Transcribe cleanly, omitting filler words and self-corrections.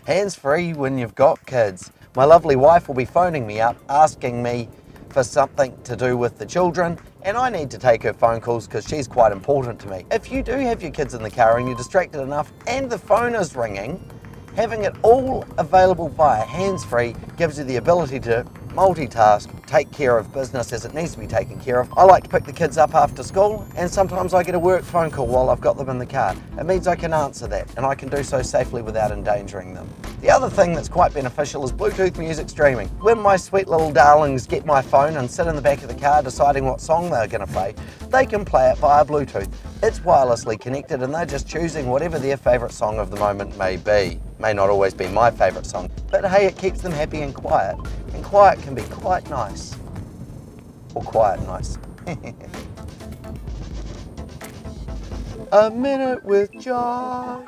Hands-free when you've got kids. My lovely wife will be phoning me up asking me for something to do with the children, and I need to take her phone calls because she's quite important to me. If you do have your kids in the car and you're distracted enough and the phone is ringing, having it all available via hands-free gives you the ability to multitask, take care of business as it needs to be taken care of. I like to pick the kids up after school, and sometimes I get a work phone call while I've got them in the car. It means I can answer that, and I can do so safely without endangering them. The other thing that's quite beneficial is Bluetooth music streaming. When my sweet little darlings get my phone and sit in the back of the car deciding what song they're going to play, they can play it via Bluetooth. It's wirelessly connected and they're just choosing whatever their favourite song of the moment may be. May not always be my favourite song, but hey, it keeps them happy and quiet quiet can be quite nice. Or quiet nice. A minute with Josh.